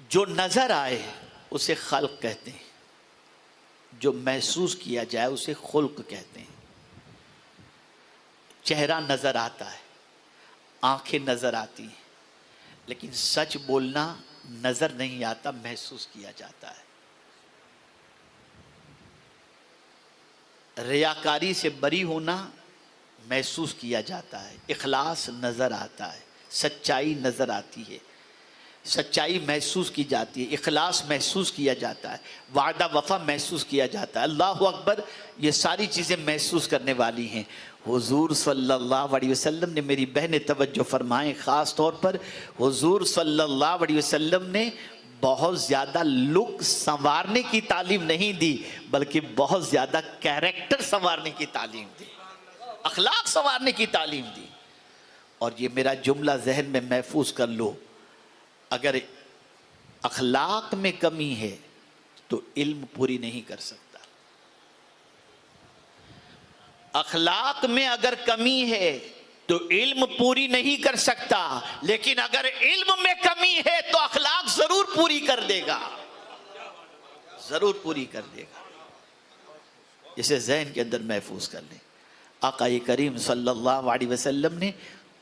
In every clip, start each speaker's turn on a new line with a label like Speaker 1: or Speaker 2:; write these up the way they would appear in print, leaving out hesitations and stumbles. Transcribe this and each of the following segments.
Speaker 1: جو نظر آئے اسے خلق کہتے ہیں، جو محسوس کیا جائے اسے خلق کہتے ہیں۔ چہرہ نظر آتا ہے، آنکھیں نظر آتی ہیں، لیکن سچ بولنا نظر نہیں آتا، محسوس کیا جاتا ہے۔ ریاکاری سے بری ہونا محسوس کیا جاتا ہے، اخلاص نظر آتا ہے، سچائی نظر آتی ہے، سچائی محسوس کی جاتی ہے، اخلاص محسوس کیا جاتا ہے، وعدہ وفا محسوس کیا جاتا ہے۔ اللہ اکبر، یہ ساری چیزیں محسوس کرنے والی ہیں۔ حضور صلی اللہ علیہ وسلم نے، میری بہنیں توجہ فرمائیں خاص طور پر، حضور صلی اللہ علیہ وسلم نے بہت زیادہ لک سنوارنے کی تعلیم نہیں دی، بلکہ بہت زیادہ کیریکٹر سنوارنے کی تعلیم دی، اخلاق سنوارنے کی تعلیم دی۔ اور یہ میرا جملہ ذہن میں محفوظ کر لو، اگر اخلاق میں کمی ہے تو علم پوری نہیں کر سکتا۔ اخلاق میں اگر کمی ہے تو علم پوری نہیں کر سکتا، لیکن اگر علم میں کمی ہے تو اخلاق ضرور پوری کر دے گا، ضرور پوری کر دے گا۔ اسے ذہن کے اندر محفوظ کر لیں۔ آقا کریم صلی اللہ علیہ وسلم نے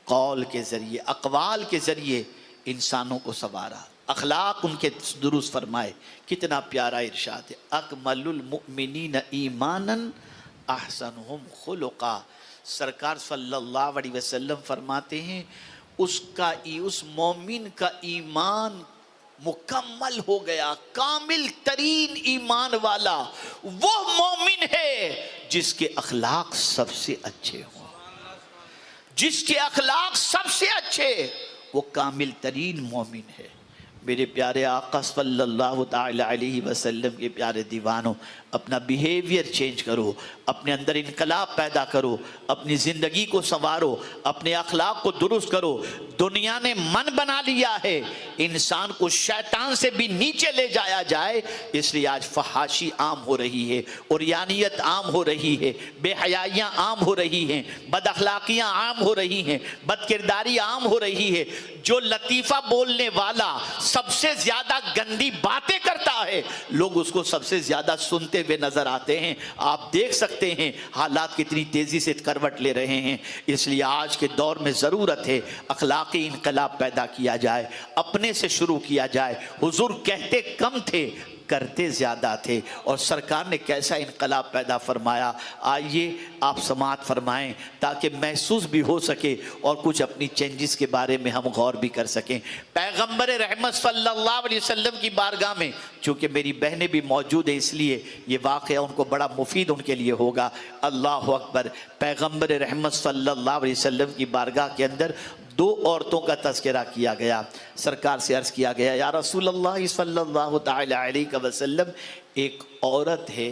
Speaker 1: قول کے ذریعے، اقوال کے ذریعے انسانوں کو سنوارا، اخلاق ان کے درست فرمائے۔ کتنا پیارا ارشاد ہے، اکمل المؤمنین ایمانا احسنہم خلقا۔ سرکار صلی اللہ علیہ وسلم فرماتے ہیں اس مومن کا ایمان مکمل ہو گیا، کامل ترین ایمان والا وہ مومن ہے جس کے اخلاق سب سے اچھے ہوں، جس کے اخلاق سب سے اچھے، وہ کامل ترین مومن ہے۔ میرے پیارے آقا صلی اللہ تعالی علیہ وسلم کے پیارے دیوانوں، اپنا بیہیویئر چینج کرو، اپنے اندر انقلاب پیدا کرو، اپنی زندگی کو سنوارو، اپنے اخلاق کو درست کرو۔ دنیا نے من بنا لیا ہے انسان کو شیطان سے بھی نیچے لے جایا جائے، اس لیے آج فحاشی عام ہو رہی ہے، عریانیت عام ہو رہی ہے، بے حیائیاں عام ہو رہی ہیں، بد اخلاقیاں عام ہو رہی ہیں، بد کرداری عام ہو رہی ہے۔ جو لطیفہ بولنے والا سب سے زیادہ گندی باتیں کرتا ہے، لوگ اس کو سب سے زیادہ سنتے ہوئے نظر آتے ہیں۔ آپ دیکھ سکتے ہیں حالات کتنی تیزی سے کروٹ لے رہے ہیں۔ اس لیے آج کے دور میں ضرورت ہے اخلاقی انقلاب پیدا کیا جائے، اپنے سے شروع کیا جائے۔ حضور کہتے کم تھے، کرتے زیادہ تھے، اور سرکار نے کیسا انقلاب پیدا فرمایا۔ آئیے آپ سماعت فرمائیں تاکہ محسوس بھی ہو سکے اور کچھ اپنی چینجز کے بارے میں ہم غور بھی کر سکیں۔ پیغمبر رحمت صلی اللہ علیہ وسلم کی بارگاہ میں، چونکہ میری بہنیں بھی موجود ہیں اس لیے یہ واقعہ ان کو بڑا مفید ان کے لیے ہوگا۔ اللہ اکبر۔ پیغمبر رحمت صلی اللہ علیہ وسلم کی بارگاہ کے اندر دو عورتوں کا تذکرہ کیا گیا۔ سرکار سے عرض کیا گیا، یا رسول اللہ صلی اللہ تعالی علیہ وسلم، ایک عورت ہے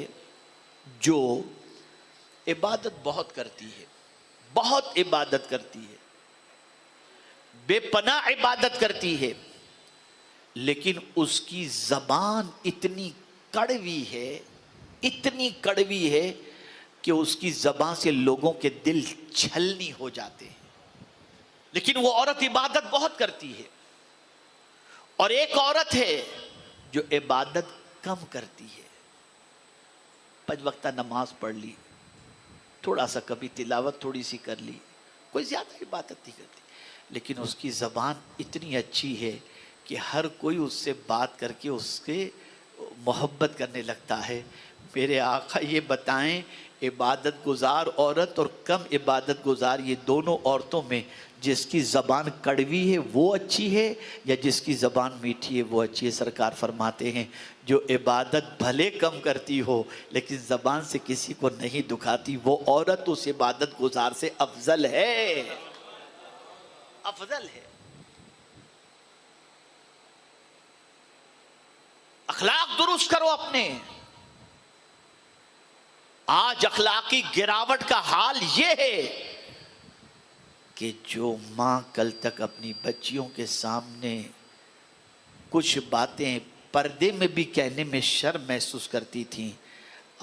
Speaker 1: جو عبادت بہت کرتی ہے، بہت عبادت کرتی ہے، بے پناہ عبادت کرتی ہے، لیکن اس کی زبان اتنی کڑوی ہے، اتنی کڑوی ہے کہ اس کی زبان سے لوگوں کے دل چھلنی ہو جاتے ہیں، لیکن وہ عورت عبادت بہت کرتی ہے۔ اور ایک عورت ہے جو عبادت کم کرتی ہے، 5 وقتہ نماز پڑھ لی، تھوڑا سا کبھی تلاوت تھوڑی سی کر لی، کوئی زیادہ عبادت نہیں کرتی، لیکن اس کی زبان اتنی اچھی ہے کہ ہر کوئی اس سے بات کر کے اس کے محبت کرنے لگتا ہے۔ میرے آقا یہ بتائیں، عبادت گزار عورت اور کم عبادت گزار، یہ دونوں عورتوں میں جس کی زبان کڑوی ہے وہ اچھی ہے یا جس کی زبان میٹھی ہے وہ اچھی ہے؟ سرکار فرماتے ہیں جو عبادت بھلے کم کرتی ہو لیکن زبان سے کسی کو نہیں دکھاتی، وہ عورت اس عبادت گزار سے افضل ہے، افضل ہے۔ اخلاق درست کرو اپنے۔ آج اخلاقی گراوٹ کا حال یہ ہے کہ جو ماں کل تک اپنی بچیوں کے سامنے کچھ باتیں پردے میں بھی کہنے میں شرم محسوس کرتی تھیں،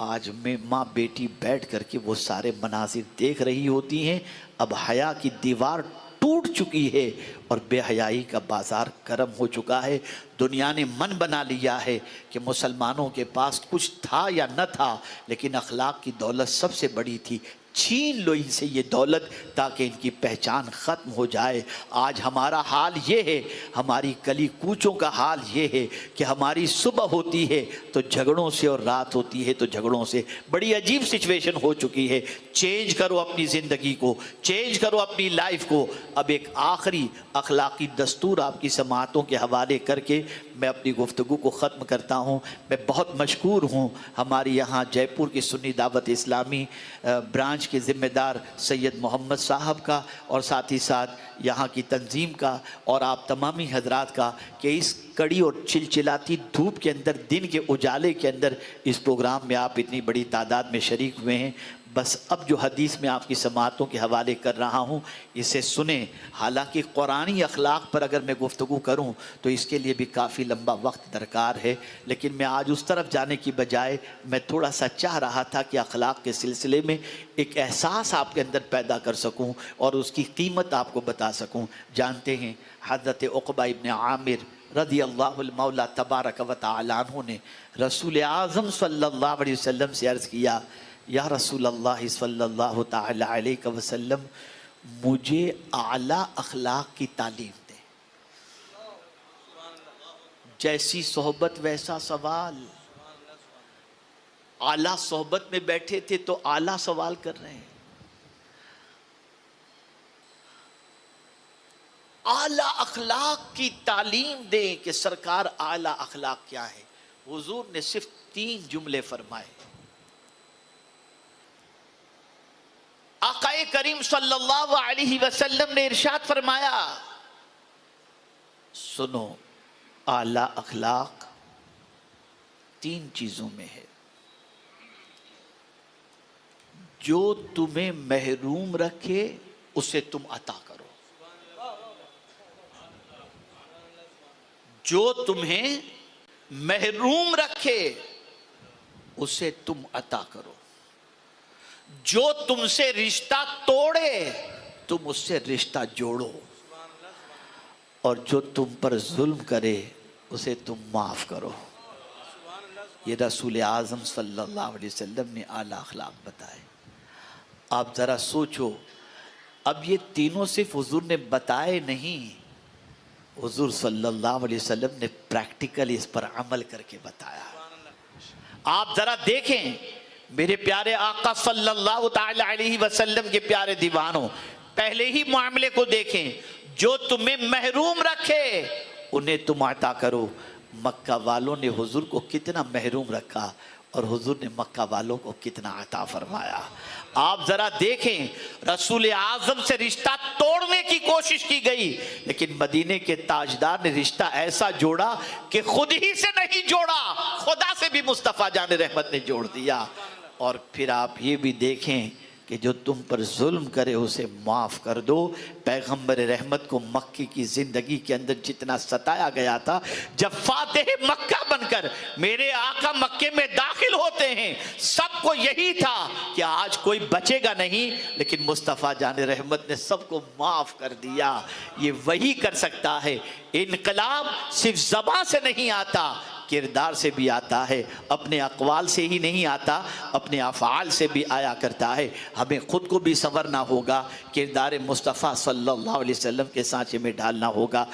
Speaker 1: آج میں ماں بیٹی بیٹھ کر کے وہ سارے مناظر دیکھ رہی ہوتی ہیں، اب حیا کی دیوار ٹوٹ چکی ہے اور بے حیائی کا بازار گرم ہو چکا ہے۔ دنیا نے من بنا لیا ہے کہ مسلمانوں کے پاس کچھ تھا یا نہ تھا، لیکن اخلاق کی دولت سب سے بڑی تھی۔ چھین لو ان سے یہ دولت تاکہ ان کی پہچان ختم ہو جائے۔ آج ہمارا حال یہ ہے، ہماری گلی کوچوں کا حال یہ ہے کہ ہماری صبح ہوتی ہے تو جھگڑوں سے اور رات ہوتی ہے تو جھگڑوں سے۔ بڑی عجیب سچویشن ہو چکی ہے۔ چینج کرو اپنی زندگی کو، چینج کرو اپنی لائف کو۔ اب ایک آخری اخلاقی دستور آپ کی سماعتوں کے حوالے کر کے میں اپنی گفتگو کو ختم کرتا ہوں۔ میں بہت مشکور ہوں ہماری یہاں جے پور کی سنی دعوت اسلامی برانچ کے ذمہ دار سید محمد صاحب کا، اور ساتھ ہی ساتھ یہاں کی تنظیم کا، اور آپ تمامی حضرات کا کہ اس کڑی اور چلچلاتی دھوپ کے اندر، دن کے اجالے کے اندر اس پروگرام میں آپ اتنی بڑی تعداد میں شریک ہوئے ہیں۔ بس اب جو حدیث میں آپ کی سماعتوں کے حوالے کر رہا ہوں اسے سنیں۔ حالانکہ قرآنی اخلاق پر اگر میں گفتگو کروں تو اس کے لیے بھی کافی لمبا وقت درکار ہے، لیکن میں آج اس طرف جانے کی بجائے میں تھوڑا سا چاہ رہا تھا کہ اخلاق کے سلسلے میں ایک احساس آپ کے اندر پیدا کر سکوں اور اس کی قیمت آپ کو بتا سکوں۔ جانتے ہیں حضرت عقبہ ابن عامر رضی اللہ المولا تبارک و تعالی عنہ نے رسول اعظم صلی اللہ علیہ وسلم سے عرض کیا، یا رسول اللہ صلی اللہ تعالی علیہ وسلم، مجھے اعلیٰ اخلاق کی تعلیم دے۔ جیسی صحبت ویسا سوال۔ اعلیٰ صحبت میں بیٹھے تھے تو اعلیٰ سوال کر رہے ہیں۔ اعلیٰ اخلاق کی تعلیم دیں کہ سرکار اعلیٰ اخلاق کیا ہے۔ حضور نے صرف 3 جملے فرمائے۔ آقا کریم صلی اللہ علیہ وسلم نے ارشاد فرمایا، سنو، اعلیٰ اخلاق 3 چیزوں میں ہے۔ جو تمہیں محروم رکھے اسے تم عطا کرو، جو تمہیں محروم رکھے اسے تم عطا کرو، جو تم سے رشتہ توڑے تم اس سے رشتہ جوڑو، اور جو تم پر ظلم کرے اسے تم معاف کرو۔ یہ رسول اعظم صلی اللہ علیہ وسلم نے اعلیٰ اخلاق بتائے۔ آپ ذرا سوچو، اب یہ تینوں صرف حضور نے بتائے نہیں، حضور صلی اللہ علیہ وسلم نے پریکٹیکلی اس پر عمل کر کے بتایا۔ آپ ذرا دیکھیں میرے پیارے آقا صلی اللہ تعالی علیہ وسلم کے پیارے دیوانوں، پہلے ہی معاملے کو دیکھیں، جو تمہیں محروم رکھے انہیں تم عطا کرو۔ مکہ والوں نے حضور کو کتنا محروم رکھا اور حضور نے مکہ والوں کو کتنا عطا فرمایا۔ آپ ذرا دیکھیں، رسول اعظم سے رشتہ توڑنے کی کوشش کی گئی، لیکن مدینے کے تاجدار نے رشتہ ایسا جوڑا کہ خود ہی سے نہیں جوڑا، خدا سے بھی مصطفیٰ جان رحمت نے جوڑ دیا۔ اور پھر آپ یہ بھی دیکھیں کہ جو تم پر ظلم کرے اسے معاف کر دو۔ پیغمبر رحمت کو مکے کی زندگی کے اندر جتنا ستایا گیا تھا، جب فاتح مکہ بن کر میرے آقا مکے میں داخل ہوتے ہیں، سب کو یہی تھا کہ آج کوئی بچے گا نہیں، لیکن مصطفیٰ جان رحمت نے سب کو معاف کر دیا۔ یہ وہی کر سکتا ہے۔ انقلاب صرف زبان سے نہیں آتا، کردار سے بھی آتا ہے، اپنے اقوال سے ہی نہیں آتا، اپنے افعال سے بھی آیا کرتا ہے۔ ہمیں خود کو بھی سنورنا ہوگا، کردار مصطفیٰ صلی اللہ علیہ وسلم کے سانچے میں ڈالنا ہوگا۔